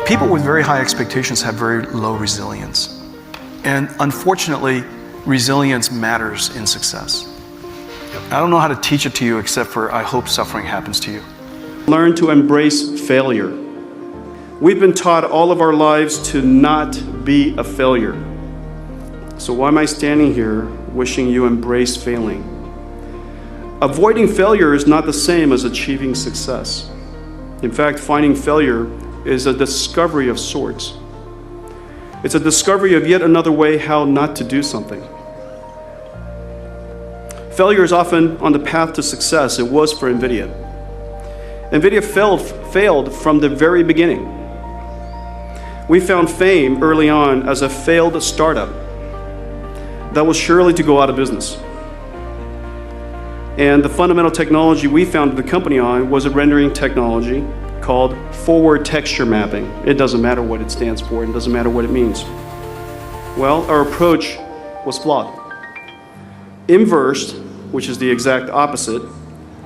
People with very high expectations have very low resilience. And unfortunately, resilience matters in success. I don't know how to teach it to you except for I hope suffering happens to you. Learn to embrace failure. We've been taught all of our lives to not be a failure. So why am I standing here wishing you embrace failing? Avoiding failure is not the same as achieving success. In fact, finding failure is a discovery of sorts. It's a discovery of yet another way how not to do something. Failure is often on the path to success. It was for NVIDIA. NVIDIA failed from the very beginning. We found fame early on as a failed startup that was surely to go out of business. And the fundamental technology we founded the company on was a rendering technology called forward texture mapping. It doesn't matter what it stands for, it doesn't matter what it means. Well, our approach was flawed. Inverse, which is the exact opposite,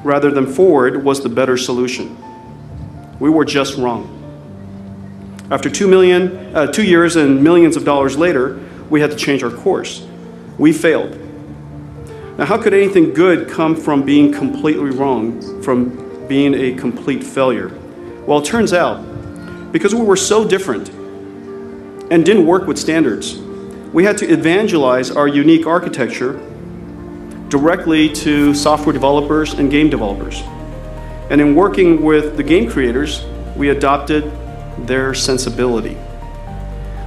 rather than forward, was the better solution. We were just wrong. After 2 years and millions of dollars later, we had to change our course. We failed. Now, how could anything good come from being completely wrong, from being a complete failure? Well, it turns out, because we were so different and didn't work with standards, we had to evangelize our unique architecture directly to software developers and game developers. And in working with the game creators, we adopted their sensibility.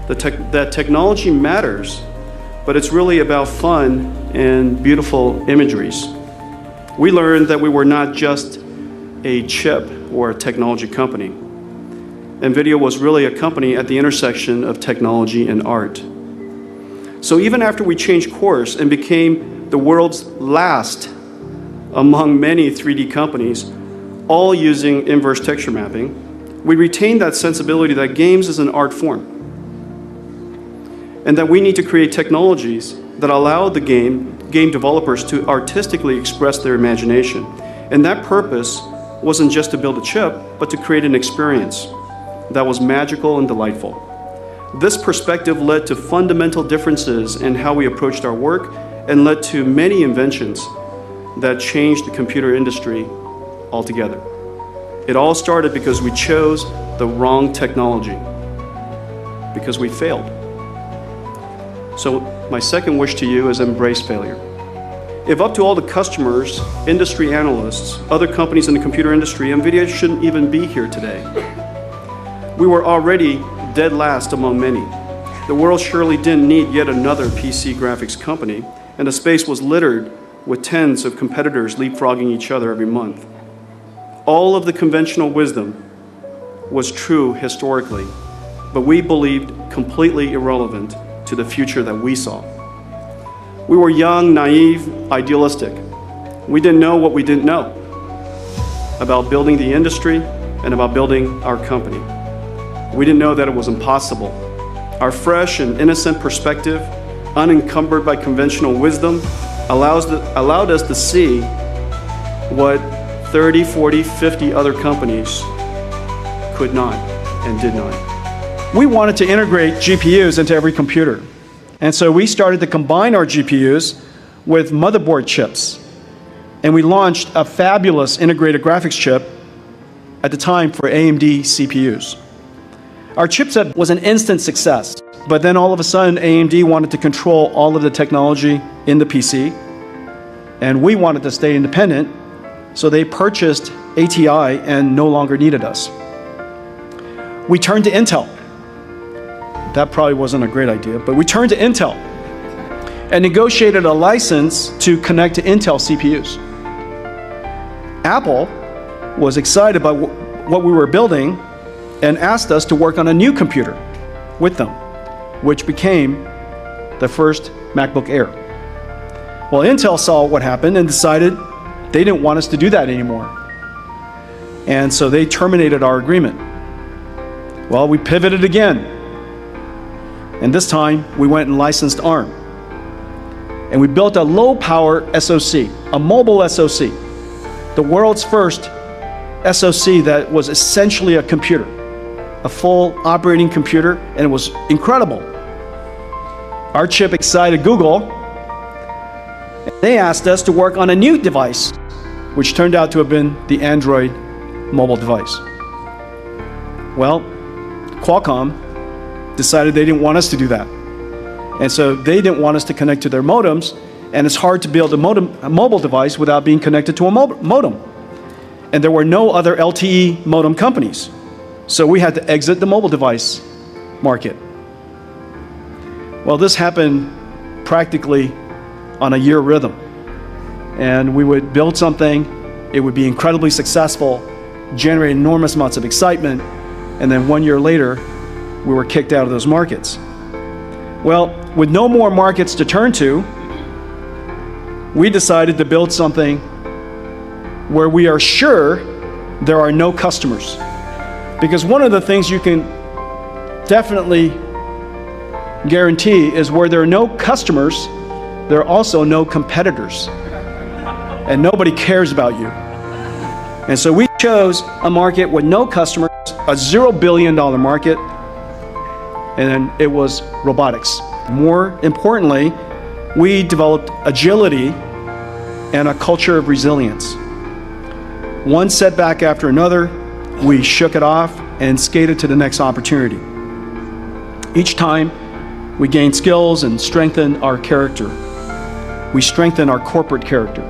That technology matters, but it's really about fun and beautiful imageries. We learned that we were not just a chip or a technology company. NVIDIA was really a company at the intersection of technology and art. So even after we changed course and became the world's last among many 3D companies, all using inverse texture mapping, we retained that sensibility that games is an art form, and that we need to create technologies that allow the game developers to artistically express their imagination. And that purpose wasn't just to build a chip, but to create an experience that was magical and delightful. This perspective led to fundamental differences in how we approached our work and led to many inventions that changed the computer industry altogether. It all started because we chose the wrong technology, because we failed. So my second wish to you is embrace failure. If up to all the customers, industry analysts, other companies in the computer industry, NVIDIA shouldn't even be here today. We were already dead last among many. The world surely didn't need yet another PC graphics company, and the space was littered with tens of competitors leapfrogging each other every month. All of the conventional wisdom was true historically, but we believed completely irrelevant to the future that we saw. We were young, naive, idealistic. We didn't know what we didn't know about building the industry and about building our company. We didn't know that it was impossible. Our fresh and innocent perspective, unencumbered by conventional wisdom, allowed us to see what 30, 40, 50 other companies could not and did not. We wanted to integrate GPUs into every computer. And so we started to combine our GPUs with motherboard chips. And we launched a fabulous integrated graphics chip at the time for AMD CPUs. Our chipset was an instant success. But then all of a sudden, AMD wanted to control all of the technology in the PC. And we wanted to stay independent. So they purchased ATI and no longer needed us. We turned to Intel. That probably wasn't a great idea, but we turned to Intel and negotiated a license to connect to Intel CPUs. Apple was excited about what we were building and asked us to work on a new computer with them, which became the first MacBook Air. Well, Intel saw what happened and decided they didn't want us to do that anymore. And so they terminated our agreement. Well, we pivoted again. And this time, we went and licensed ARM. And we built a low-power SoC, a mobile SoC, the world's first SoC that was essentially a computer, a full operating computer, and it was incredible. Our chip excited Google. They asked us to work on a new device, which turned out to have been the Android mobile device. Well, Qualcomm decided they didn't want us to do that. And so they didn't want us to connect to their modems, and it's hard to build a mobile device without being connected to a modem. And there were no other LTE modem companies. So we had to exit the mobile device market. Well, this happened practically on a year rhythm. And we would build something, it would be incredibly successful, generate enormous amounts of excitement, and then 1 year later, we were kicked out of those markets. Well, with no more markets to turn to, we decided to build something where we are sure there are no customers. Because one of the things you can definitely guarantee is where there are no customers, there are also no competitors. And nobody cares about you. And so we chose a market with no customers, a $0 billion market, and it was robotics. More importantly, we developed agility and a culture of resilience. One setback after another, we shook it off and skated to the next opportunity. Each time, we gained skills and strengthened our character. We strengthened our corporate character.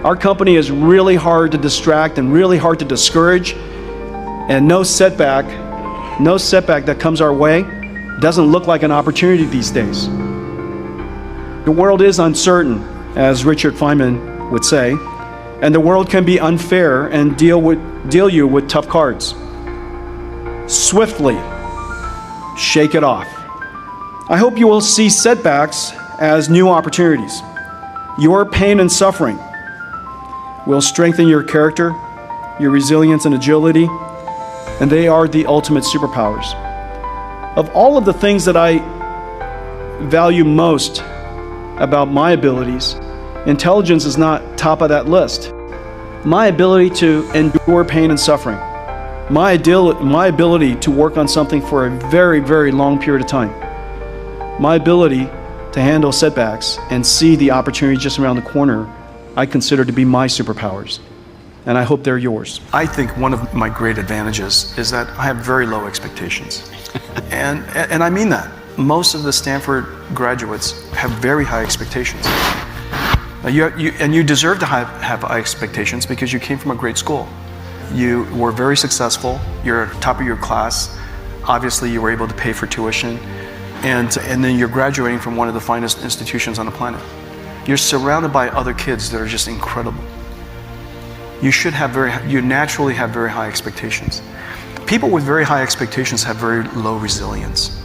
Our company is really hard to distract and really hard to discourage, and no setback that comes our way doesn't look like an opportunity these days. The world is uncertain, as Richard Feynman would say, and the world can be unfair and deal you with tough cards. Swiftly shake it off. I hope you will see setbacks as new opportunities. Your pain and suffering will strengthen your character, your resilience and agility, and they are the ultimate superpowers. Of all of the things that I value most about my abilities, intelligence is not top of that list. My ability to endure pain and suffering, my ability to work on something for a very, very long period of time, my ability to handle setbacks and see the opportunity just around the corner, I consider to be my superpowers. And I hope they're yours. I think one of my great advantages is that I have very low expectations. and I mean that. Most of the Stanford graduates have very high expectations. You deserve to have high expectations because you came from a great school. You were very successful. You're top of your class. Obviously, you were able to pay for tuition. And then you're graduating from one of the finest institutions on the planet. You're surrounded by other kids that are just incredible. You naturally have very high expectations. People with very high expectations have very low resilience.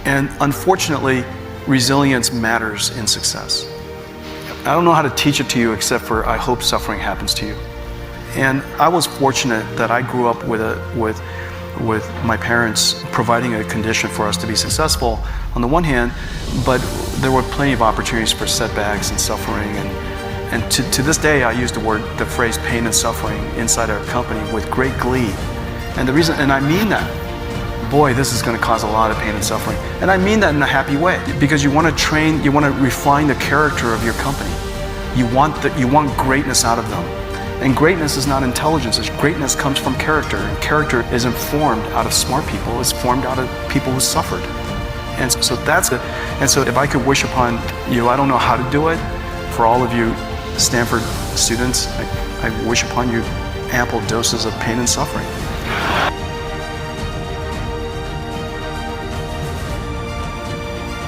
And unfortunately, resilience matters in success. I don't know how to teach it to you except for I hope suffering happens to you. And I was fortunate that I grew up with my parents providing a condition for us to be successful on the one hand, but there were plenty of opportunities for setbacks and suffering, and to this day I use the phrase pain and suffering inside our company with great glee. And the reason, and I mean that, boy, this is going to cause a lot of pain and suffering. And I mean that in a happy way, because you want to train, you want to refine the character of your company. You want greatness out of them. And greatness is not intelligence. Greatness comes from character. And character isn't formed out of smart people. It's formed out of people who suffered. And so that's it. And so if I could wish upon you, I don't know how to do it. For all of you Stanford students, I wish upon you ample doses of pain and suffering.